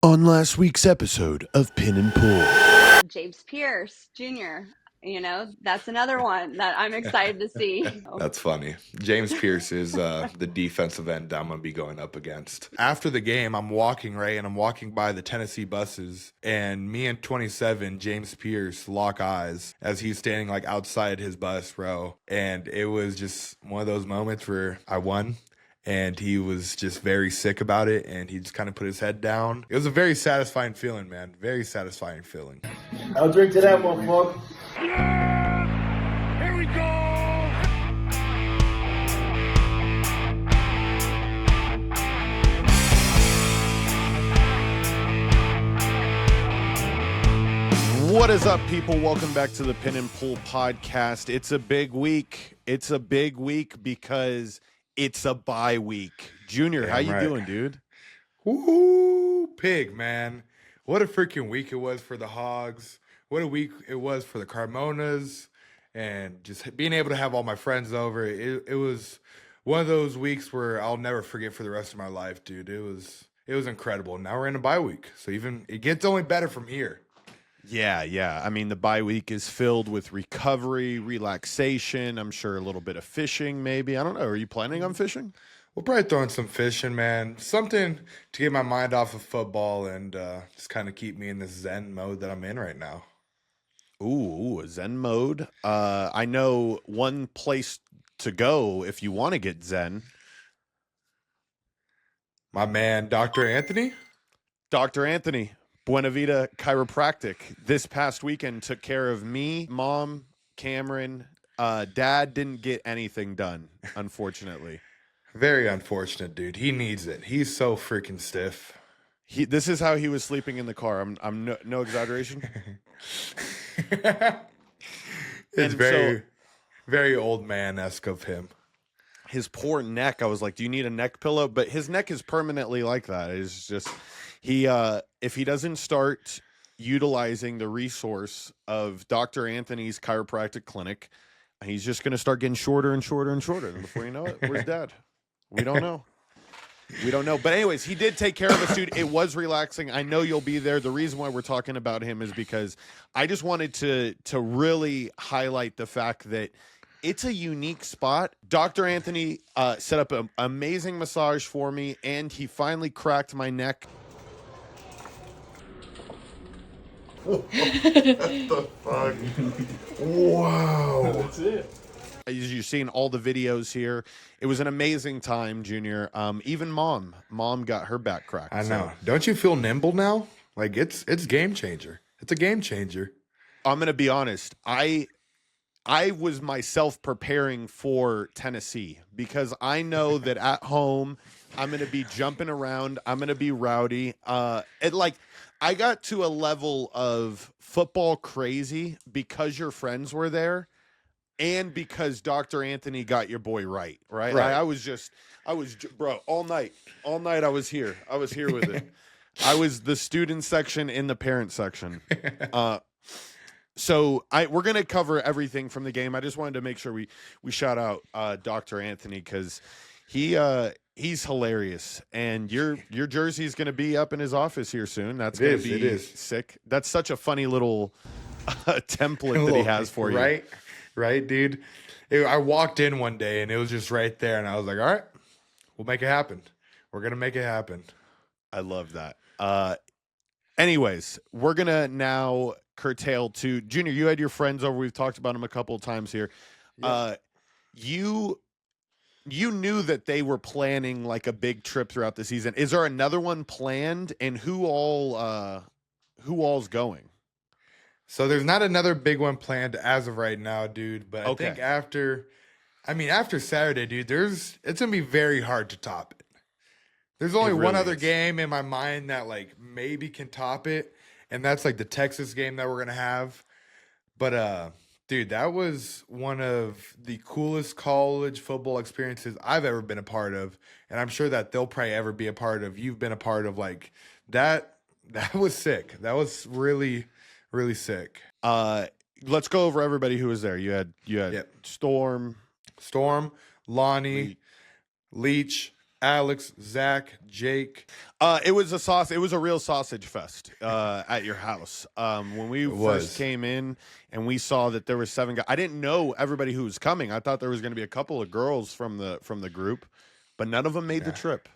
On last week's episode of Pin and Pull. James Pierce Jr., that's another one that I'm excited to see. That's funny. James Pierce is the defensive end I'm going to be going up against. After the game, I'm walking, right? And I'm walking by the Tennessee buses. And me and 27, James Pierce, lock eyes as he's standing like outside his bus row. And it was just one of those moments where I won. And he was just very sick about it. And he just kind of put his head down. It was a very satisfying feeling, man. Very satisfying feeling. I'll drink to that one, folks. Here we go! What is up, people? Welcome back to the Pin and Pull podcast. It's a big week. It's a big week because it's a bye week. Junior, how you doing, dude? Woo, pig, man. What a freaking week it was for the Hogs. What a week it was for the Carmonas. And just being able to have all my friends over. It was one of those weeks where I'll never forget for the rest of my life, dude. It was incredible. Now we're in a bye week. So it gets only better from here. Yeah. I mean, the bye week is filled with recovery, relaxation. I'm sure a little bit of fishing, maybe. I don't know. Are you planning on fishing? We'll probably throw in some fishing, man. Something to get my mind off of football and just kind of keep me in this Zen mode that I'm in right now. Ooh, Zen mode. I know one place to go if you want to get Zen. My man, Dr. Anthony. Dr. Anthony, Buena Vida Chiropractic. This past weekend took care of me, Mom, Cameron. Dad didn't get anything done, unfortunately. Very unfortunate, dude. He needs it. He's so freaking stiff. This is how he was sleeping in the car. I'm no exaggeration. It's very old man-esque of him. His poor neck. I was like, do you need a neck pillow? But his neck is permanently like that. It's just if he doesn't start utilizing the resource of Dr. Anthony's chiropractic clinic, he's just going to start getting shorter and shorter and shorter. And before you know it, where's Dad? We don't know. We don't know. But anyways, he did take care of us, dude. It was relaxing. I know you'll be there. The reason why we're talking about him is because I just wanted to really highlight the fact that it's a unique spot. Dr. Anthony set up an amazing massage for me, and he finally cracked my neck. What the fuck? Wow. That's it. As you've seen all the videos here, it was an amazing time, Junior. Even mom got her back cracked. I know. Don't you feel nimble now? Like it's game changer. It's a game changer. I'm gonna be honest. I was myself preparing for Tennessee because I know that at home I'm gonna be jumping around. I'm gonna be rowdy. I got to a level of football crazy because your friends were there. And because Dr. Anthony got your boy right. I was bro, all night I was here with it. I was the student section in the parent section. So we're going to cover everything from the game. I just wanted to make sure we shout out Dr. Anthony because he's hilarious. And your jersey is going to be up in his office here soon. That's going to be sick. That's such a funny little template that he has for you. Right, dude. I walked in one day and it was just right there, and I was like, all right, we'll make it happen. We're going to make it happen. I love that. Anyways, we're going to now curtail to Junior. You had your friends over. We've talked about them a couple of times here. Yeah. You knew that they were planning like a big trip throughout the season. Is there another one planned, and who all's going? So there's not another big one planned as of right now, dude. But I think after Saturday, dude, it's gonna be very hard to top it. There's only one other game in my mind that like maybe can top it, and that's like the Texas game that we're gonna have. But dude, that was one of the coolest college football experiences I've ever been a part of, and I'm sure that they'll probably ever be a part of. You've been a part of like that. That was sick. That was really sick. Let's go over everybody who was there. You had Storm, Lonnie, Leach, Alex, Zach, Jake. It was a real sausage fest at your house. When we first came in and we saw that there were 7 guys, I didn't know everybody who was coming. I thought there was going to be a couple of girls from the group, but none of them made the trip.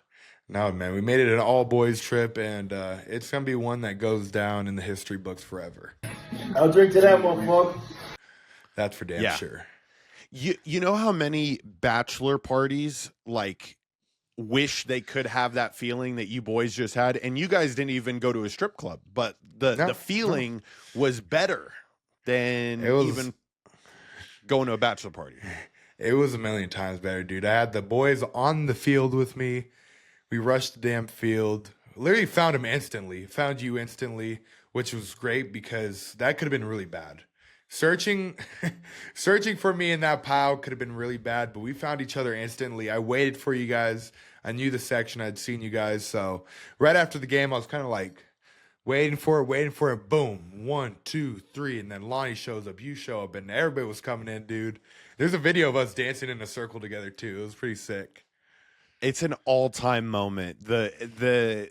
No, man, we made it an all boys trip, and it's gonna be one that goes down in the history books forever. I'll drink to that one, folks. That's for damn sure. You know how many bachelor parties like wish they could have that feeling that you boys just had, and you guys didn't even go to a strip club, but the feeling was better than even going to a bachelor party. It was a million times better, dude. I had the boys on the field with me. We rushed the damn field. Literally found him instantly. Found you instantly, which was great because that could have been really bad. Searching for me in that pile could have been really bad, but we found each other instantly. I waited for you guys. I knew the section. I'd seen you guys. So right after the game, I was kind of like waiting for it. Boom. 1, 2, 3. And then Lonnie shows up. You show up. And everybody was coming in, dude. There's a video of us dancing in a circle together, too. It was pretty sick. It's an all-time moment. I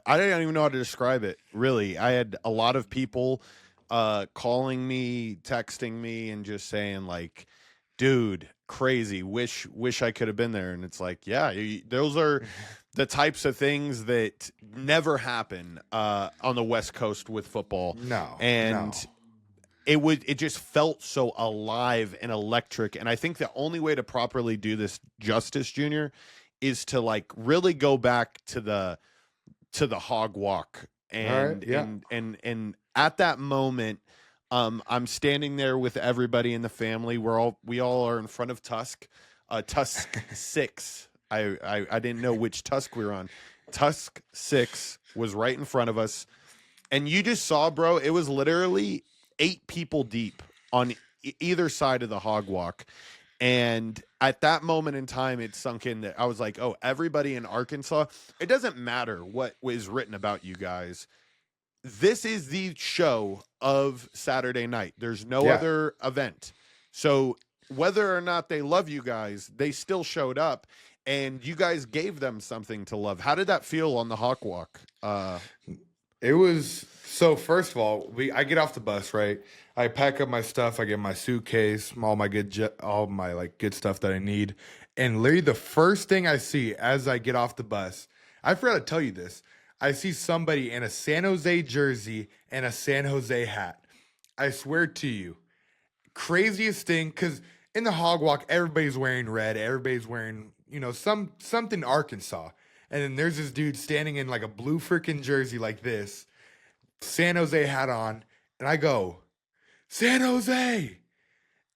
don't even know how to describe it, really. I had a lot of people calling me, texting me, and just saying, like, dude, crazy. Wish I could have been there. And it's like, yeah, those are the types of things that never happen on the West Coast with football. No. It just felt so alive and electric. And I think the only way to properly do this justice, Junior, is to like really go back to the hog walk. And and at that moment, I'm standing there with everybody in the family. We all are in front of Tusk 6. I didn't know which Tusk we were on. Tusk 6 was right in front of us. And you just saw, bro, it was literally 8 people deep on either side of the hog walk. And at that moment in time, it sunk in that I was like, oh, everybody in Arkansas, it doesn't matter what was written about you guys. This is the show of Saturday night. There's no other event. So whether or not they love you guys, they still showed up and you guys gave them something to love. How did that feel on the hog walk? It was so. First of all, I get off the bus, right? I pack up my stuff. I get my suitcase, all my good stuff that I need. And literally, the first thing I see as I get off the bus, I forgot to tell you this. I see somebody in a San Jose jersey and a San Jose hat. I swear to you, craziest thing. Because in the hog walk, everybody's wearing red. Everybody's wearing something Arkansas. And then there's this dude standing in like a blue freaking jersey like this, San Jose hat on, and I go, San Jose!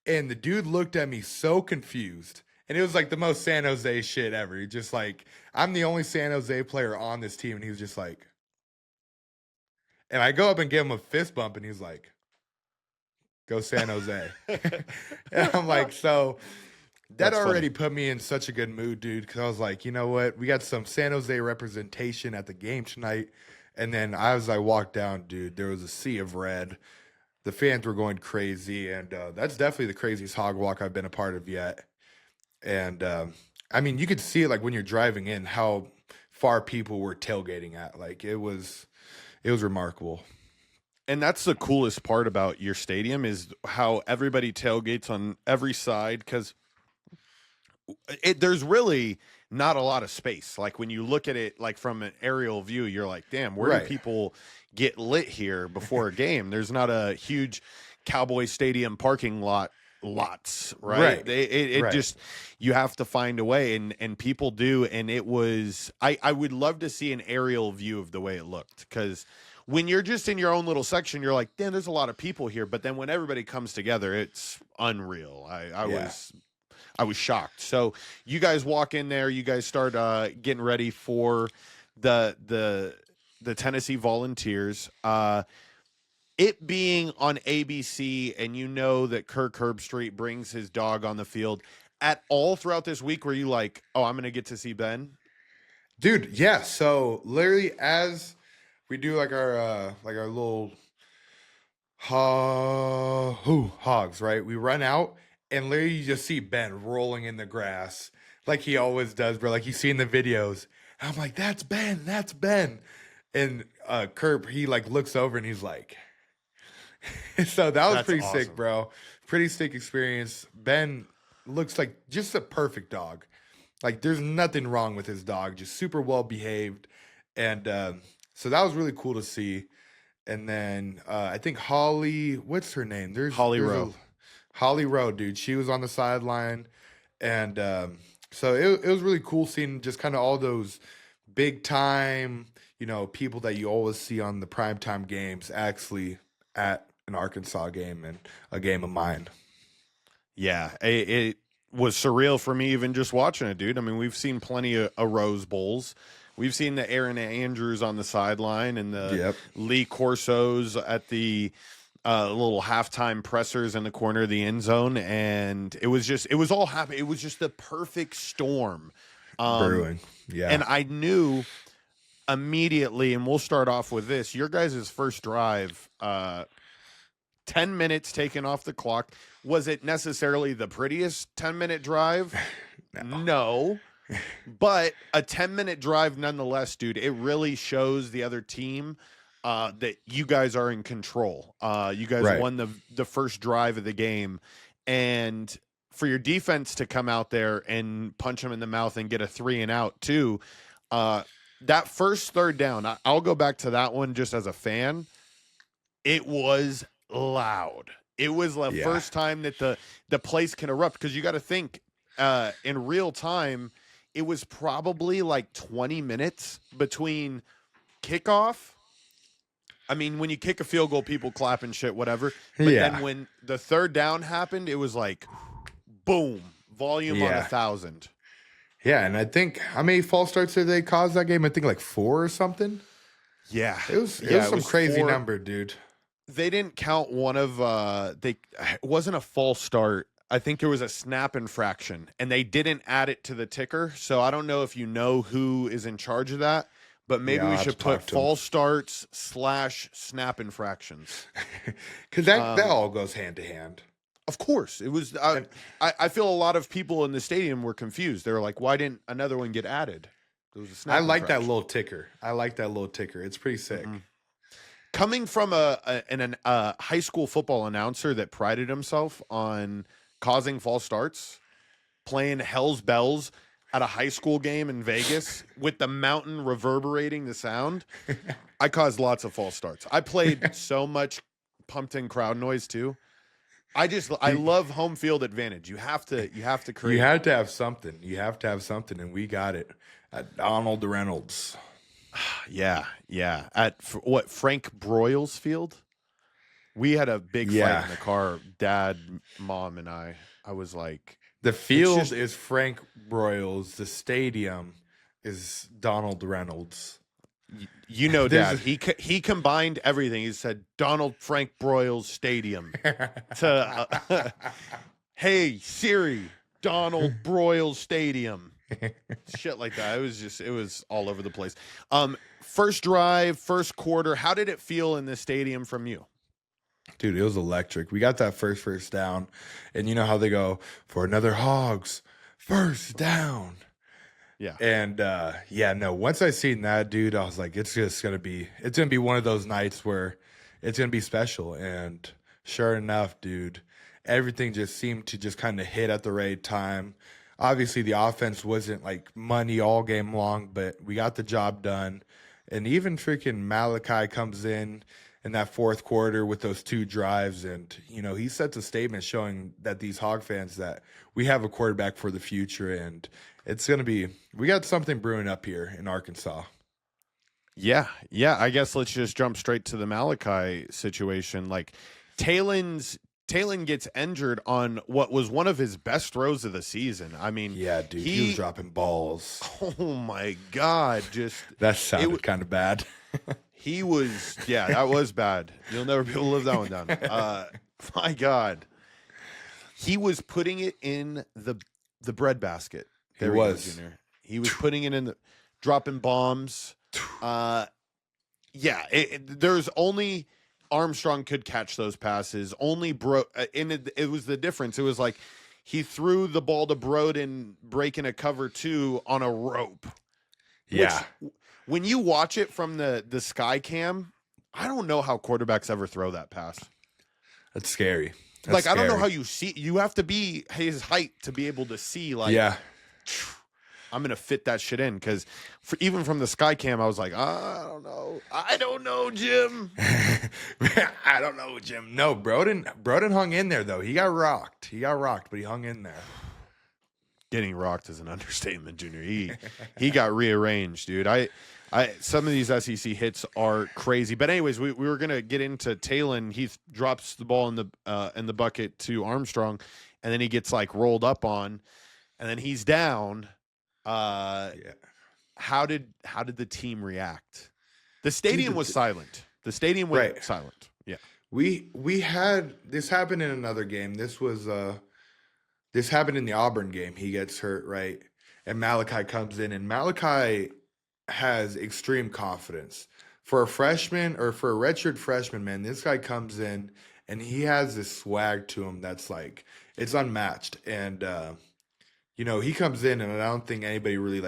And the dude looked at me so confused. And it was like the most San Jose shit ever. He just like, I'm the only San Jose player on this team. And he was just like, and I go up and give him a fist bump, and he's like, go San Jose. And I'm like, so... That already put me in such a good mood, dude, because I was like, you know what? We got some San Jose representation at the game tonight. And then as I walked down, dude, there was a sea of red. The fans were going crazy. And that's definitely the craziest hog walk I've been a part of yet. And, I mean, you could see it, like, when you're driving in, how far people were tailgating at. Like, it was remarkable. And that's the coolest part about your stadium is how everybody tailgates on every side, because there's really not a lot of space. Like when you look at it like from an aerial view, you're like, damn, where do people get lit here before a game? There's not a huge Cowboy Stadium parking lots, right? It just, you have to find a way, and people do. And it was, I would love to see an aerial view of the way it looked, because when you're just in your own little section, you're like, damn, there's a lot of people here. But then when everybody comes together, it's unreal. I was shocked. So you guys walk in there, you guys start getting ready for the Tennessee Volunteers. It being on ABC, and you know that Kirk Herbstreit brings his dog on the field. At all throughout this week, were you like, oh, I'm going to get to see Ben? Dude, yeah. So literally as we do like our little hogs, right? We run out. And literally, you just see Ben rolling in the grass, like he always does, bro. Like you see in the videos. I'm like, that's Ben, that's Ben. And Kurt, he like looks over and he's like, so that was That's pretty awesome. sick, bro. Pretty sick experience. Ben looks like just a perfect dog. Like there's nothing wrong with his dog, just super well behaved. And so that was really cool to see. And then I think Holly, what's her name? Holly Rowe. Holly Rowe, dude. She was on the sideline. And so it was really cool seeing just kind of all those big time, people that you always see on the primetime games actually at an Arkansas game and a game of mine. Yeah, it was surreal for me even just watching it, dude. I mean, we've seen plenty of Rose Bowls. We've seen the Aaron Andrews on the sideline and the Lee Corsos at the little halftime pressers in the corner of the end zone. And it was all happy. It was just the perfect storm. Brewing. Yeah. And I knew immediately, and we'll start off with this, your guys' first drive, 10 minutes taken off the clock. Was it necessarily the prettiest 10-minute drive? No. But a 10-minute drive nonetheless, dude. It really shows the other team that you guys are in control. You guys won the first drive of the game. And for your defense to come out there and punch them in the mouth and get a 3-and-out too, that first third down, I'll go back to that one just as a fan. It was loud. It was the first time that the place can erupt, because you got to think in real time, it was probably like 20 minutes between kickoff. I mean, when you kick a field goal, people clap and shit, whatever. But then when the third down happened, it was like, boom, volume on 1,000. Yeah, and I think, how many false starts did they cause that game? I think like 4 or something. Yeah. It was some crazy 4. Number, dude. They didn't count one of it wasn't a false start. I think there was a snap infraction, and they didn't add it to the ticker. So I don't know if you know who is in charge of that, but maybe we should put false starts / snap infractions. Because that all goes hand to hand. Of course. It was. I feel a lot of people in the stadium were confused. They were like, why didn't another one get added? There was a snap I like infraction. that little ticker. It's pretty sick. Mm-hmm. Coming from a high school football announcer that prided himself on causing false starts, playing Hell's Bells at a high school game in Vegas with the mountain reverberating the sound, I caused lots of false starts. I played so much pumped-in crowd noise too. I love home field advantage. You have to create. You have to have something. And we got it at Donald Reynolds. Yeah. At Frank Broyles Field? We had a big fight in the car, Dad, Mom, and I. I was like, the field is Frank Broyles. The stadium is Donald Reynolds. You know, Dad. He combined everything. He said Donald Frank Broyles Stadium to hey Siri, Donald Broyles Stadium. Shit like that. It was all over the place. First drive, first quarter. How did it feel in the stadium from you? Dude, it was electric. We got that first down, and you know how they go for another Hogs first down. Yeah. And once I seen that, dude, I was like, it's gonna be one of those nights where it's gonna be special. And sure enough, dude, everything just seemed to just kind of hit at the right time. Obviously, the offense wasn't like money all game long, but we got the job done. And even freaking Malachi comes in that fourth quarter with those 2 drives, and he sets a statement showing that these Hog fans that we have a quarterback for the future, and we got something brewing up here in Arkansas. Yeah. I guess let's just jump straight to the Malachi situation. Like Talon gets injured on what was one of his best throws of the season. I mean, yeah, dude, he was dropping balls. Oh my God. That sounded kind of bad. That was bad. You'll never be able to live that one down. My God. He was putting it in the bread basket. He was. He was putting it in dropping bombs. There's only Armstrong could catch those passes. Only and it was the difference. It was like he threw the ball to Broden breaking a cover 2 on a rope. Yeah. Which, when you watch it from the sky cam, I don't know how quarterbacks ever throw that pass. That's scary. I don't know how you see. You have to be his height to be able to see. Like, yeah. I'm gonna fit that shit in because even from the sky cam, I was like, I don't know, Jim. I don't know, Jim. No, Broden hung in there though. He got rocked, but he hung in there. Getting rocked is an understatement, Junior. He got rearranged, dude. Some of these SEC hits are crazy. But anyways, we were gonna get into Talon. He drops the ball in the bucket to Armstrong, and then he gets like rolled up on, and then he's down. How did the team react? The stadium was silent. The stadium was silent. Yeah. We had this happen in another game. This happened in the Auburn game. He gets hurt, right? And Malachi comes in, and Malachi has extreme confidence. For a freshman or for a redshirt freshman, man, this guy comes in and he has this swag to him that's like, it's unmatched. And he comes in, and I don't think anybody really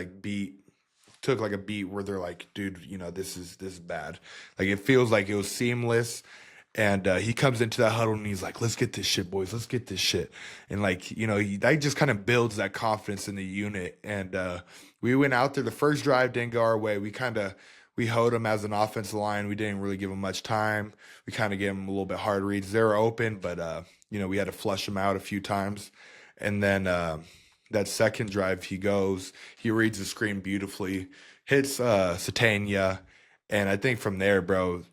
took like a beat where they're like, dude, this is bad. Like, it feels like it was seamless. And he comes into that huddle and he's like, let's get this shit, boys. Let's get this shit. And that just kind of builds that confidence in the unit. And we went out there. The first drive didn't go our way. We hoed them as an offensive line. We didn't really give them much time. We kind of gave them a little bit hard reads. They were open, but we had to flush them out a few times. And then that second drive, he reads the screen beautifully, hits Satania. And I think from there, bro,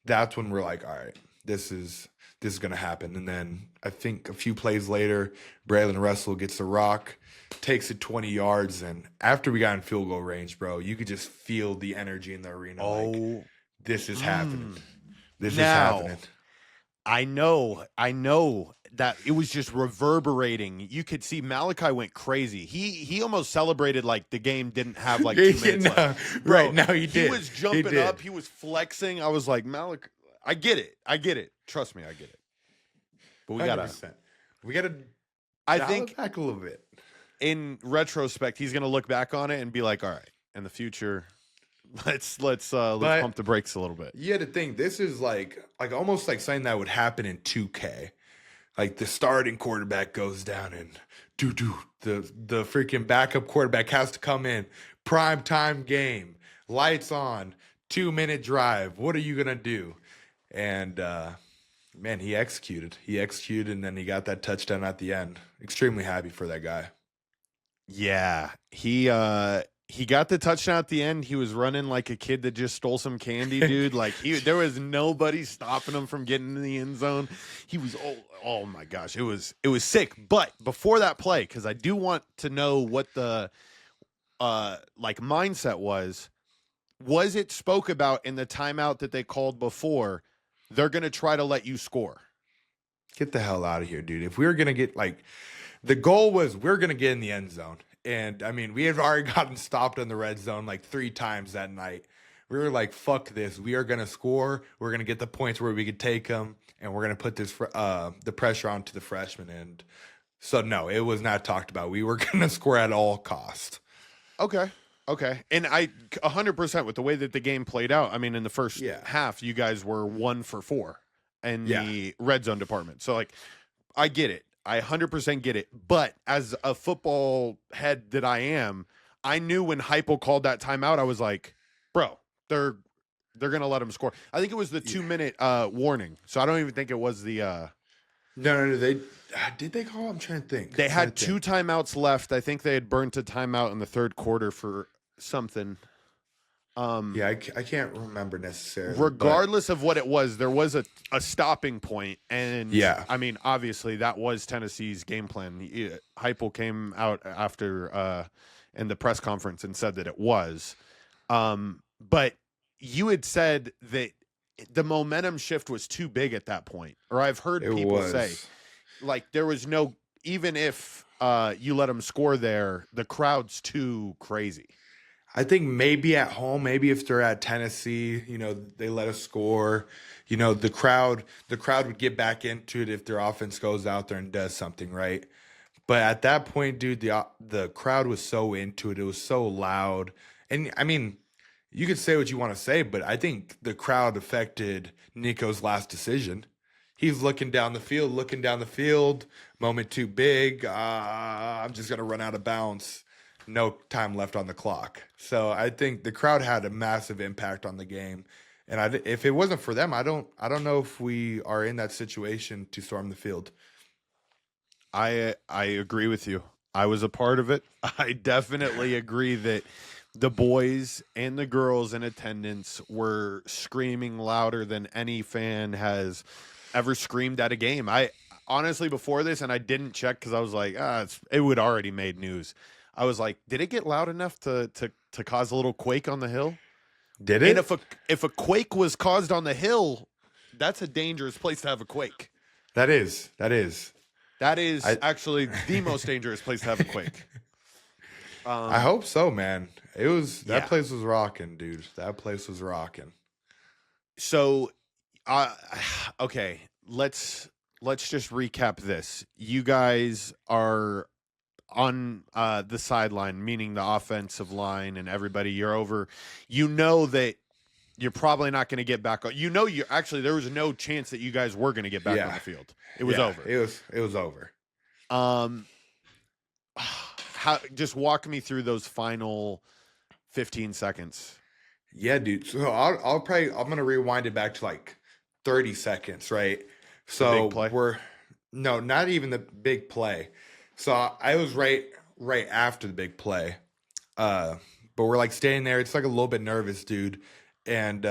that's when we're like, all right, this is going to happen. And then I think a few plays later, Braylon Russell gets the rock, takes it 20 yards. And after we got in field goal range, bro, you could just feel the energy in the arena. Oh, like, this is happening. This is happening. I know that it was just reverberating. You could see Malachi went crazy. He almost celebrated like the game didn't have like 2 minutes left. Bro, right, no, he did. He was jumping up. He was flexing. I was like, Malachi, I get it. Trust me, I get it. But we 100%. Gotta I think back a little bit. In retrospect, he's gonna look back on it and be like, all right, in the future, let's pump the brakes a little bit. You had to think this is like almost like something that would happen in 2K. Like, the starting quarterback goes down and the freaking backup quarterback has to come in. Prime time game, lights on, 2-minute drive. What are you gonna do? And man, he executed, and then he got that touchdown at the end. Extremely happy for that guy. Yeah, he got the touchdown at the end. He was running like a kid that just stole some candy, dude. Like, there was nobody stopping him from getting in the end zone. He was oh my gosh, it was sick. But before that play, because I do want to know what the mindset was it spoke about in the timeout that they called before? They're gonna try to let you score. Get the hell out of here, dude. If we were gonna get the goal was we're gonna get in the end zone. And I mean, we had already gotten stopped in the red zone like 3 times that night. We were like, fuck this. We are going to score. We're going to get the points where we could take them. And we're going to put the pressure onto the freshmen. And so, no, it was not talked about. We were going to score at all cost. Okay. And I 100% with the way that the game played out. I mean, in the first half, you guys were 1 for 4 in the red zone department. So, like, I get it. I 100% get it. But as a football head that I am, I knew when Heupel called that timeout, I was like, bro, they're going to let him score. I think it was the 2-minute warning. So I don't even think it was the No, did they call? I'm trying to think. They had 2 timeouts left. I think they had burnt a timeout in the third quarter for something. I can't remember necessarily. Regardless of what it was, there was a stopping point, and I mean, obviously that was Tennessee's game plan. Heupel came out after in the press conference and said that it was. But you had said that the momentum shift was too big at that point, or I've heard people say, like, there was no, even if you let them score there, the crowd's too crazy. I think maybe at home, maybe if they're at Tennessee, they let us score. The crowd would get back into it if their offense goes out there and does something, right? But at that point, dude, the crowd was so into it. It was so loud. And I mean, you could say what you want to say, but I think the crowd affected Nico's last decision. He's looking down the field, moment too big. I'm just going to run out of bounds. No time left on the clock. So I think the crowd had a massive impact on the game. And if it wasn't for them, I don't know if we are in that situation to storm the field. I agree with you. I was a part of it. I definitely agree that the boys and the girls in attendance were screaming louder than any fan has ever screamed at a game. I honestly, before this, and I didn't check because I was like, it would already made news. I was like, did it get loud enough to cause a little quake on the hill? Did it? And if a quake was caused on the hill, that's a dangerous place to have a quake. That is. Actually the most dangerous place to have a quake. I hope so, man. That place was rocking, dude. That place was rocking. So, okay, let's just recap this. You guys are on the sideline, meaning the offensive line and everybody. You're over. You know that you're probably not going to get back. There was no chance that you guys were going to get back on the field. It was over. It was over. Just walk me through those final 15 seconds. Yeah, dude. So I'm going to rewind it back to like 30 seconds, right? So no, not even the big play. So I was right after the big play. But we're like standing there. It's like a little bit nervous, dude. And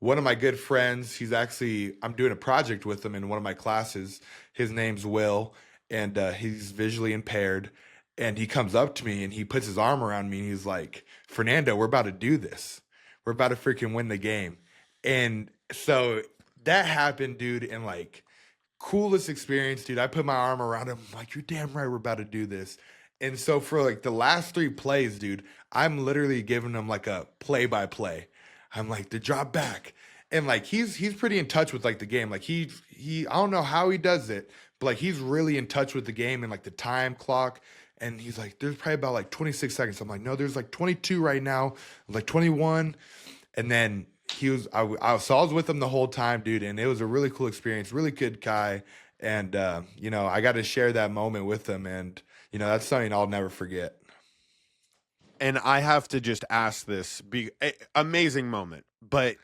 one of my good friends, I'm doing a project with him in one of my classes. His name's Will, and he's visually impaired. And he comes up to me and he puts his arm around me and he's like, Fernando, we're about to do this. We're about to freaking win the game. And so that happened, dude, and like coolest experience, dude. I put my arm around him. I'm like, you're damn right, we're about to do this. And so for like the last 3 plays, dude, I'm literally giving him like a play-by-play. I'm like, the drop back. And like he's pretty in touch with like the game. Like he I don't know how he does it, but like he's really in touch with the game and like the time clock. And he's like, there's probably about like 26 seconds. I'm like, no, there's like 22 right now. I'm like 21. And then I was with him the whole time, dude. And it was a really cool experience, really good guy. And, I got to share that moment with him. And, that's something I'll never forget. And I have to just ask this, amazing moment, but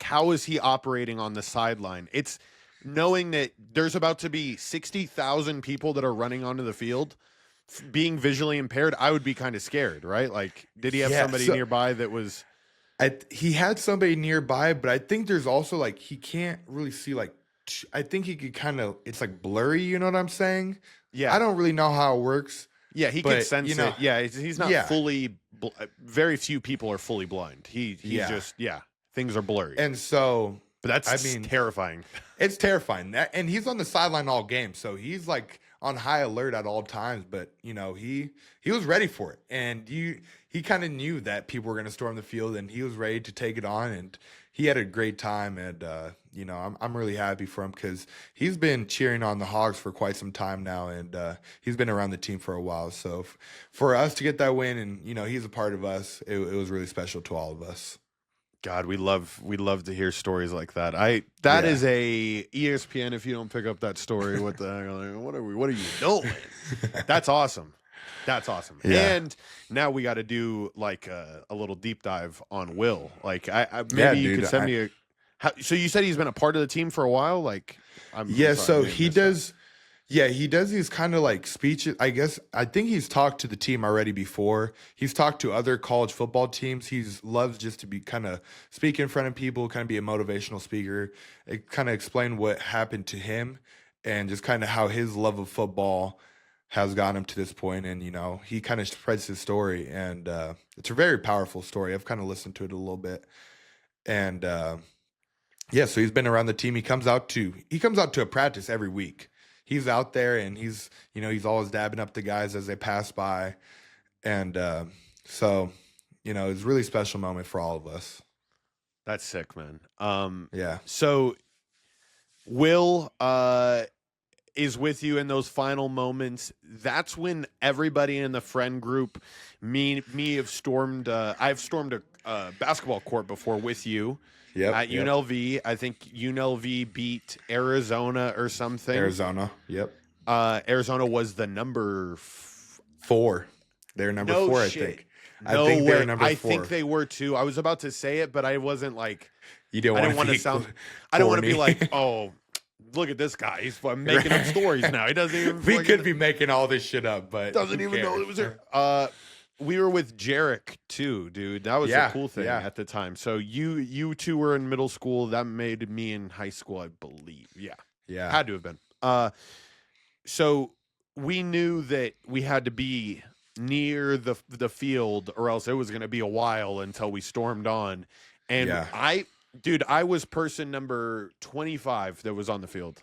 how is he operating on the sideline? It's knowing that there's about to be 60,000 people that are running onto the field, being visually impaired. I would be kind of scared, right? Like, did he have somebody nearby that was? He had somebody nearby, but I think there's also like, he can't really see I think he could it's like blurry. You know what I'm saying? Yeah. I don't really know how it works. Yeah, he can sense it. Yeah, he's not fully. Very few people are fully blind. He's just things are blurry. And so, but that's terrifying. It's terrifying. And he's on the sideline all game, so he's like on high alert at all times. But he was ready for it, and he kind of knew that people were going to storm the field, and he was ready to take it on. And he had a great time, and I'm really happy for him because he's been cheering on the Hogs for quite some time now, and he's been around the team for a while. So for us to get that win, and he's a part of us, it was really special to all of us. God, we love to hear stories like that. That is a ESPN. If you don't pick up that story, what the heck? What are you doing? That's awesome. That's awesome. Yeah. And now we got to do like a little deep dive on Will. Like, you could send me so you said he's been a part of the team for a while. Like, so he does. Yeah, he does these kind of like speeches. I think he's talked to the team already before. He's talked to other college football teams. He loves just to be kind of speak in front of people, kind of be a motivational speaker, kind of explain what happened to him and just kind of how his love of football has gotten him to this point. And, he kind of spreads his story, and it's a very powerful story. I've kind of listened to it a little bit. And so he's been around the team. He comes out to a practice every week. He's out there, and he's always dabbing up the guys as they pass by. And so, it's a really special moment for all of us. That's sick, man. Yeah. So Will, is with you in those final moments. That's when everybody in the friend group, me have stormed. I've stormed a basketball court before with you. Yep. At UNLV. I think UNLV beat Arizona or something. Arizona. Yep. Arizona was the number 4. They're number 4, shit. I think. No I think way. they're number 4. I think they were too. I was about to say it, but I wasn't like. You didn't I didn't want to sound. I don't want to be like, oh, look at this guy. He's making up stories now. He doesn't even. We could be making all this shit up, but doesn't even know it was her. We were with Jarek too, dude. That was the cool thing at the time. So you two were in middle school. That made me in high school, I believe. Yeah, had to have been. So we knew that we had to be near the field, or else it was going to be a while until we stormed on. And I was person number 25 that was on the field.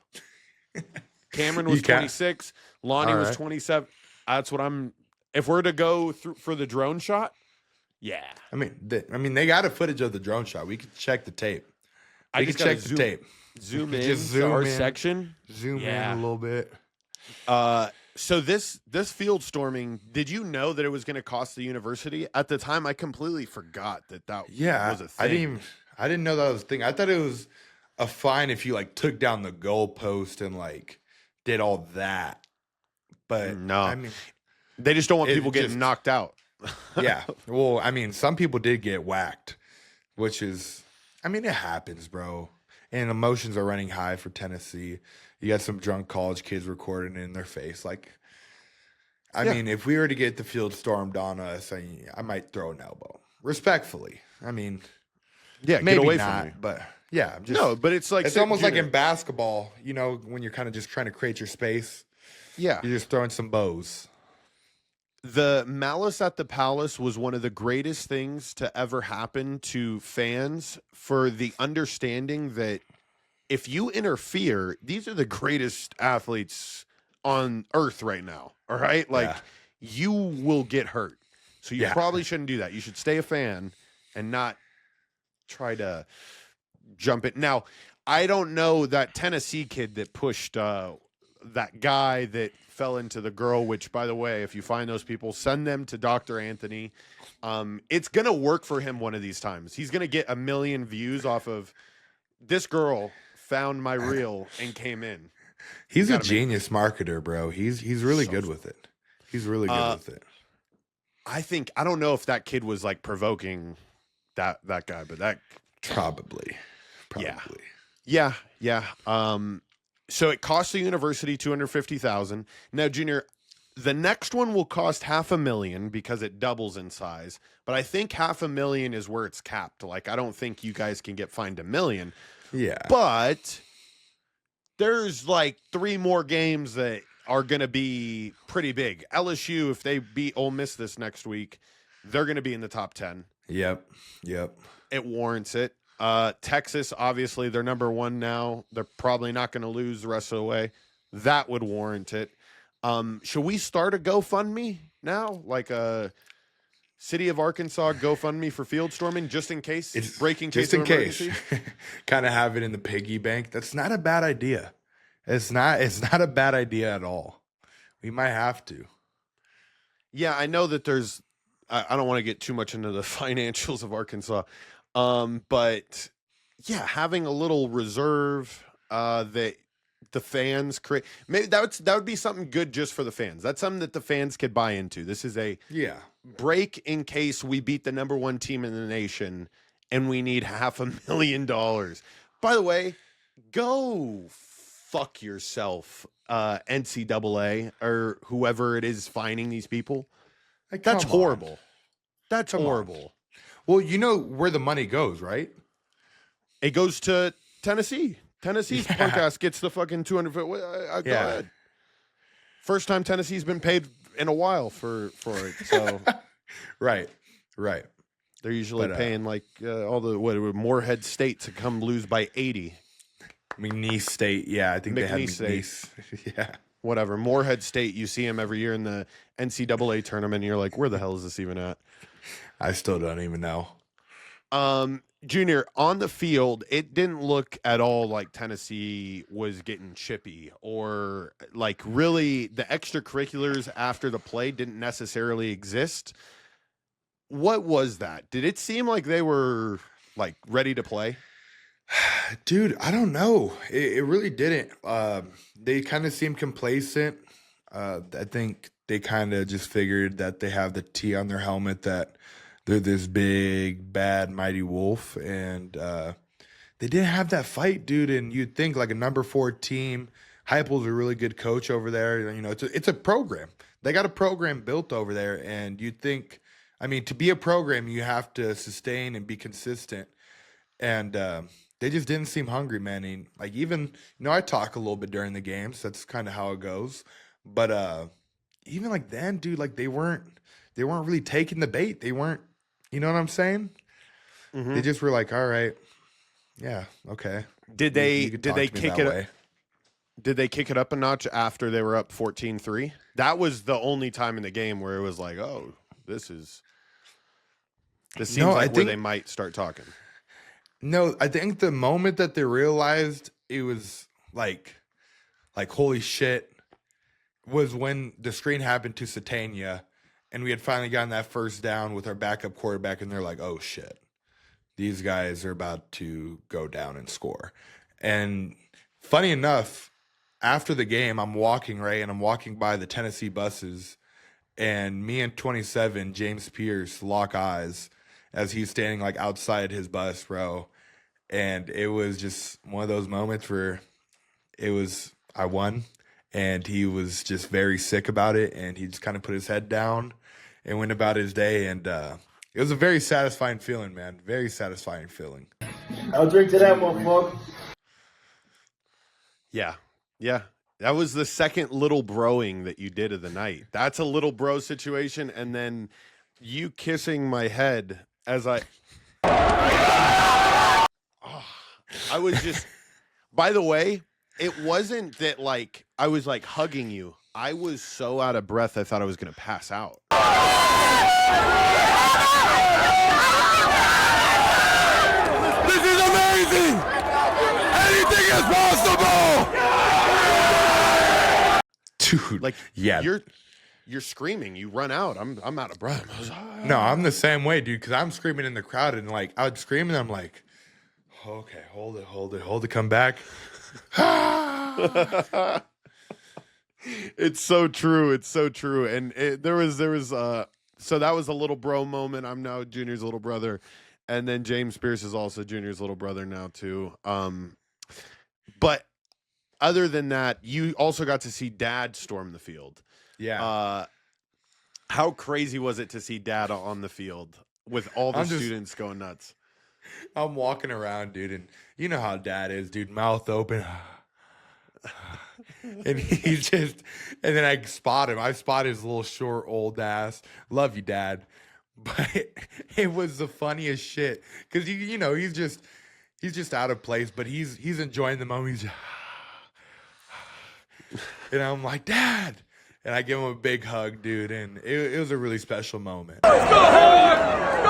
Cameron was 26. Lonnie was 27. That's what I'm. If we're to go through for the drone shot, yeah. I mean, they got a footage of the drone shot. We could check the tape. We could check the tape. Zoom in to our section. Zoom in a little bit. So this field storming, did you know that it was going to cost the university? At the time, I completely forgot that was a thing. I didn't know that was a thing. I thought it was a fine if you like took down the goalpost and like did all that. But no, I mean, they just don't want people getting knocked out. Yeah. Well, I mean, some people did get whacked, which is, I mean, it happens, bro. And emotions are running high for Tennessee. You got some drunk college kids recording it in their face. Like, I mean, if we were to get the field stormed on us, I might throw an elbow. Respectfully. I mean, maybe get away not, from me. But yeah, no, but it's like, it's almost like in basketball, you know, when you're kind of just trying to create your space. Yeah. You're just throwing some bows. The Malice at the Palace was one of the greatest things to ever happen to fans, for the understanding that if you interfere, these are the greatest athletes on earth right now. All right. Like, you will get hurt. So you probably shouldn't do that. You should stay a fan and not try to jump it. Now, I don't know that Tennessee kid that pushed that guy that fell into the girl, which, by the way, if you find those people, send them to Dr. Anthony. It's going to work for him one of these times. He's going to get 1 million views off of this girl found my reel and came in. He's a genius marketer, bro. He's really good with it. He's really good with it. I don't know if that kid was like provoking that guy, but that probably. Yeah. So it cost the university $250,000. Now, Junior, the next one will cost $500,000 because it doubles in size. But I think $500,000 is where it's capped. Like, I don't think you guys can get fined $1 million. Yeah. But there's like 3 more games that are going to be pretty big. LSU, if they beat Ole Miss this next week, they're going to be in the top 10. Yep. It warrants it. Texas, obviously, they're number 1 now. They're probably not going to lose the rest of the way. That would warrant it. Should we start a GoFundMe now? Like a City of Arkansas GoFundMe for field storming, just in case? It's breaking just in case. Kind of have it in the piggy bank. That's not a bad idea. It's not a bad idea at all. We might have to. Yeah, I know that there's I don't want to get too much into the financials of Arkansas. But yeah, having a little reserve that the fans create, maybe that would be something good just for the fans. That's something that the fans could buy into. This is a break in case we beat the number 1 team in the nation and we need $500,000. By the way, go fuck yourself, NCAA or whoever it is fining these people. Like, that's horrible. That's horrible. Well, you know where the money goes, right? It goes to Tennessee. Tennessee's punk ass gets the fucking 200. Go ahead. First time Tennessee's been paid in a while for it. So, right. They're usually paying like all the Morehead State to come lose by 80. McNeese State, yeah, I think they had McNeese. Yeah, whatever. Morehead State, you see them every year in the NCAA tournament. And you're like, where the hell is this even at? I still don't even know. Junior, on the field, it didn't look at all like Tennessee was getting chippy or like really the extracurriculars after the play didn't necessarily exist. What was that? Did it seem like they were like ready to play? Dude, I don't know. It really didn't. They kind of seemed complacent. I think they kind of just figured that they have the T on their helmet that they're this big, bad, mighty wolf, and they didn't have that fight, dude. And you'd think like a number 4 team, Heupel's a really good coach over there. You know, it's a program. They got a program built over there, and you'd think, I mean, to be a program, you have to sustain and be consistent. And they just didn't seem hungry, man. And, like even, I talk a little bit during the games. That's kind of how it goes. But even like then, dude, like they weren't really taking the bait. They weren't. You know what I'm saying? Mm-hmm. They just were like, all right, yeah, okay. Did they kick it? Did they kick it up a notch after they were up 14-3? That was the only time in the game where it was like, oh, this seems like where they might start talking. No, I think the moment that they realized it was like holy shit was when the screen happened to Satania. And we had finally gotten that first down with our backup quarterback, and they're like, oh, shit. These guys are about to go down and score. And funny enough, after the game, I'm walking by the Tennessee buses, and me and 27, James Pierce, lock eyes as he's standing like outside his bus, bro. And it was just one of those moments where I won, and he was just very sick about it, and he just kind of put his head down and went about his day, and it was a very satisfying feeling, man. Very satisfying feeling. I'll drink to that, motherfucker. Yeah. That was the second little broing that you did of the night. That's a little bro situation, and then you kissing my head as I was just. By the way, it wasn't that like I was like hugging you. I was so out of breath, I thought I was going to pass out. This is amazing! Anything is possible! Dude, Like, yeah. You're screaming. You run out. I'm out of breath. No, I'm the same way, dude, because I'm screaming in the crowd, and like I would scream, and I'm like, okay, hold it, come back. It's so true. And there was so that was a little bro moment. I'm now Junior's little brother, and then James Pierce is also Junior's little brother now too. But other than that, you also got to see Dad storm the field. Yeah. How crazy was it to see Dad on the field with all the students going nuts? I'm walking around, dude, and you know how Dad is, dude, mouth open. And he's just, and then I spot him. I spot his little short old ass. Love you, Dad. But it was the funniest shit because you know he's just out of place, but he's enjoying the moment. He's just, and I'm like, Dad, and I give him a big hug, dude, and it was a really special moment. Let's go, Let's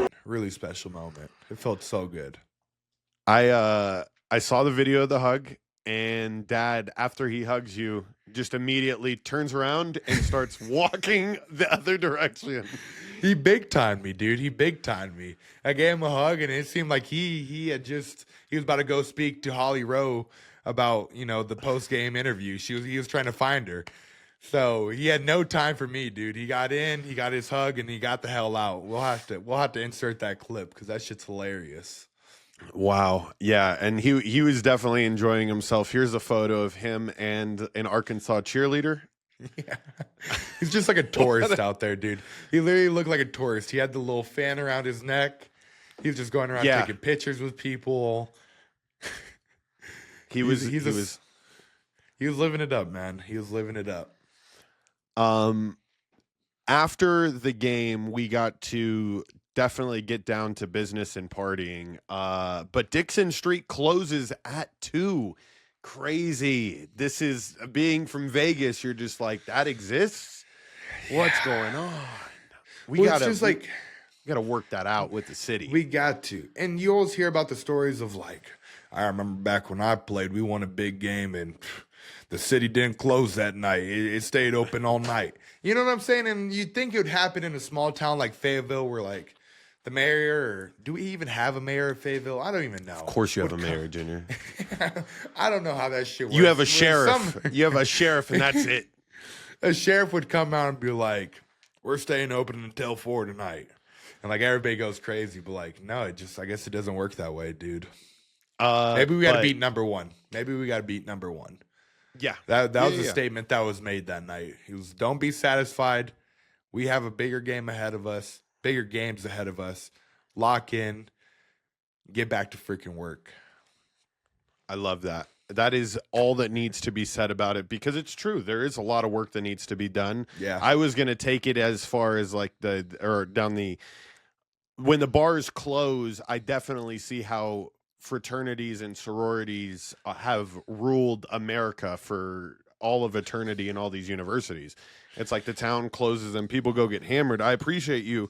go! Really special moment. It felt so good. I saw the video of the hug, and Dad, after he hugs you, just immediately turns around and starts walking the other direction. He big timed me, dude. He big timed me. I gave him a hug, and it seemed like he was about to go speak to Holly Rowe about, you know, the post game interview. He was trying to find her. So he had no time for me, dude. He got in, he got his hug, and he got the hell out. We'll have to insert that clip because that shit's hilarious. Wow. Yeah. And he was definitely enjoying himself. Here's a photo of him and an Arkansas cheerleader. Yeah. He's just like a tourist out there, dude. He literally looked like a tourist. He had the little fan around his neck. He was just going around taking pictures with people. He was living it up, man. He was living it up. After the game, we got to definitely get down to business and partying. But Dixon Street closes at 2. Crazy. This is being from Vegas. You're just like, that exists? What's going on? It's just got to work that out with the city. We got to. And you always hear about the stories of I remember back when I played, we won a big game and the city didn't close that night. It stayed open all night. You know what I'm saying? And you'd think it would happen in a small town like Fayetteville where the mayor, or do we even have a mayor of Fayetteville? I don't even know. Of course you have a mayor, Junior. I don't know how that shit works. You have a sheriff. You have a sheriff and that's it. A sheriff would come out and be like, we're staying open until 4 tonight. And everybody goes crazy, but no, I guess it doesn't work that way, dude. Maybe we got to beat number one. Yeah. That was a statement that was made that night. He was, don't be satisfied. We have a bigger game ahead of us, bigger games ahead of us. Lock in, get back to freaking work. I love that. That is all that needs to be said about it because it's true. There is a lot of work that needs to be done. Yeah. I was going to take it as far as when the bars close, I definitely see how fraternities and sororities have ruled America for all of eternity in all these universities. It's like the town closes and people go get hammered. I appreciate you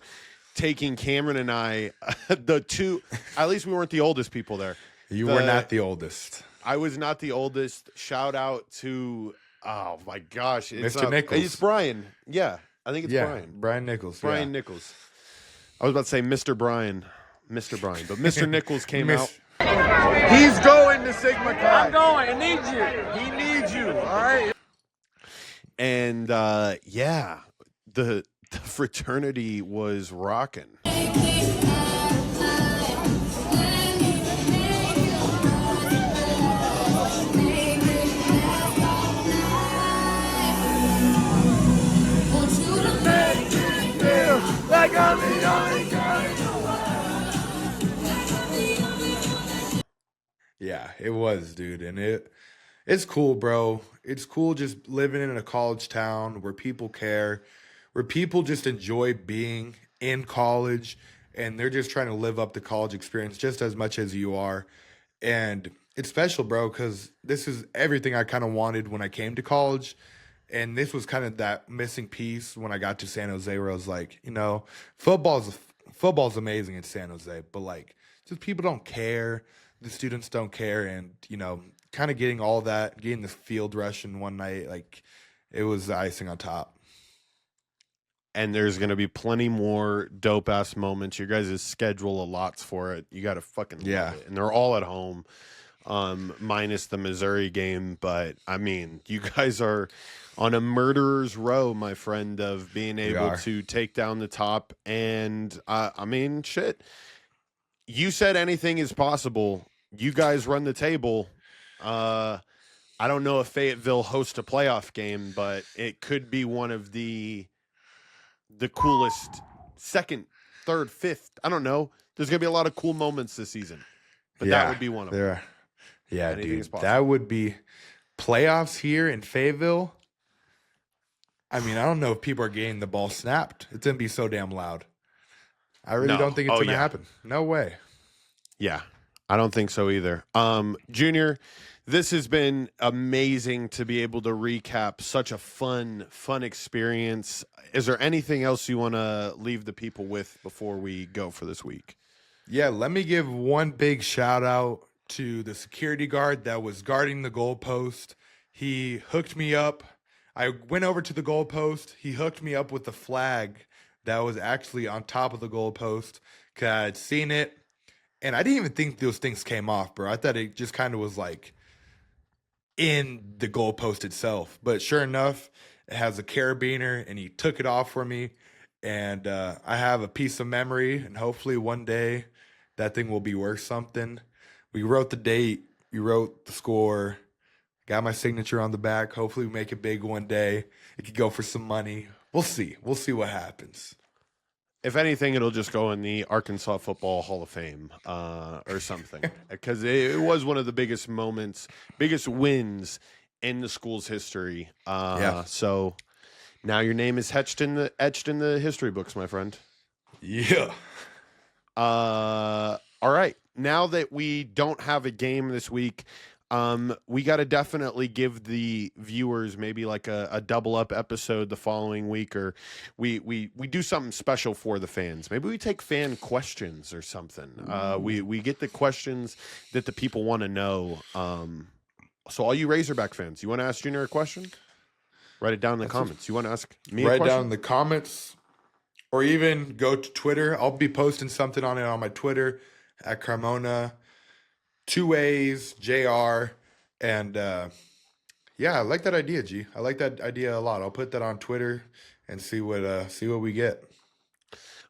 taking Cameron and I, at least we weren't the oldest people there. You were not the oldest. I was not the oldest. Shout out to, oh my gosh. Mr. Nichols. It's Brian. Yeah, I think it's Brian. Brian Nichols. Brian Nichols. I was about to say Mr. Brian, but Mr. Nichols came out. He's going to Sigma Chi. I'm going. I need you. He needs you. All right. And the fraternity was rocking. Like I'm the only guy. Yeah, it was, dude. And it's cool, bro. It's cool just living in a college town where people care, where people just enjoy being in college, and they're just trying to live up the college experience just as much as you are. And it's special, bro, because this is everything I kind of wanted when I came to college. And this was kind of that missing piece when I got to San Jose, where I was like, football's amazing in San Jose, but just people don't care. The students don't care. And, kind of getting all that, getting the field rush in one night, it was the icing on top. And there's going to be plenty more dope ass moments. Your guys' schedule allots for it. You got to fucking love it. And they're all at home, minus the Missouri game. But I mean, you guys are on a murderer's row, my friend, of being able to take down the top. And I mean, shit, you said anything is possible. You guys run the table. I don't know if Fayetteville hosts a playoff game, but it could be one of the coolest second, third, fifth. I don't know. There's going to be a lot of cool moments this season, but that would be one of them. Yeah, Anything dude, that would be playoffs here in Fayetteville. I mean, I don't know if people are getting the ball snapped. It's going to be so damn loud. I really don't think it's going to happen. No way. Yeah, I don't think so either. Junior, this has been amazing to be able to recap such a fun experience. Is there anything else you want to leave the people with before we go for this week? Yeah, let me give one big shout out to the security guard that was guarding the goalpost. He hooked me up. I went over to the goalpost. He hooked me up with the flag that was actually on top of the goalpost because I had seen it. And I didn't even think those things came off, bro. I thought it just kind of was in the goalpost itself. But sure enough, it has a carabiner, and he took it off for me. And I have a piece of memory, and hopefully one day that thing will be worth something. We wrote the date. We wrote the score. Got my signature on the back. Hopefully we make it big one day. It could go for some money. We'll see. We'll see what happens. If anything, it'll just go in the Arkansas Football Hall of Fame or something, because it was one of the biggest moments, biggest wins in the school's history. So now your name is etched in the history books, my friend. Yeah. All right. Now that we don't have a game this week, We got to definitely give the viewers maybe like a double up episode the following week, or we do something special for the fans. Maybe we take fan questions or something. We get the questions that the people want to know. So all you Razorback fans, you want to ask Junior a question? Write it down in the comments. You want to ask me a question? Write down in the comments, or even go to Twitter. I'll be posting something on it on my Twitter at Carmona. 2A's, JR, and yeah, I like that idea, G. I like that idea a lot. I'll put that on Twitter and see what we get.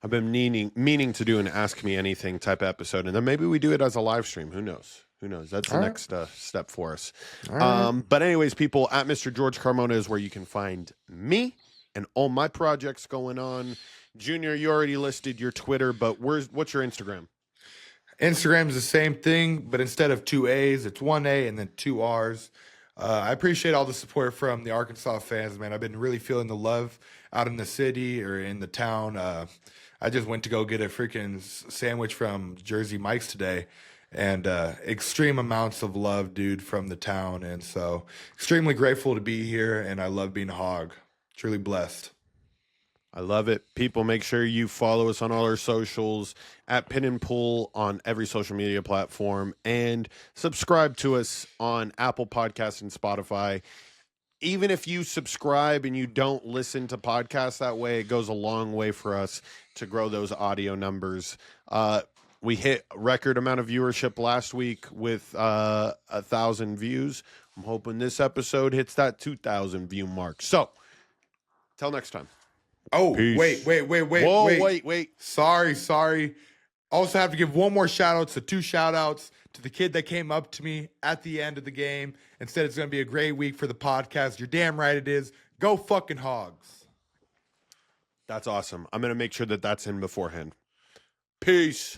I've been meaning to do an Ask Me Anything type episode, and then maybe we do it as a live stream. Who knows? Who knows? That's the next step for us. But anyways, people, at Mr. George Carmona is where you can find me and all my projects going on. Junior, you already listed your Twitter, but what's your Instagram? Instagram's the same thing, but instead of 2A's, it's 1A and then 2 R's. I appreciate all the support from the Arkansas fans, man. I've been really feeling the love out in the city or in the town. I just went to go get a freaking sandwich from Jersey Mike's today, and extreme amounts of love, dude, from the town. And so extremely grateful to be here, and I love being a hog. Truly blessed. I love it. People, make sure you follow us on all our socials at Pin and Pull on every social media platform, and subscribe to us on Apple Podcasts and Spotify. Even if you subscribe and you don't listen to podcasts that way, it goes a long way for us to grow those audio numbers. We hit a record amount of viewership last week with 1,000 views. I'm hoping this episode hits that 2,000 view mark. So, till next time. Oh, Peace. Wait. Sorry. Also have to give one more shout out. So 2 shout outs to the kid that came up to me at the end of the game and said it's going to be a great week for the podcast. You're damn right it is. Go fucking Hogs. That's awesome. I'm going to make sure that that's in beforehand. Peace.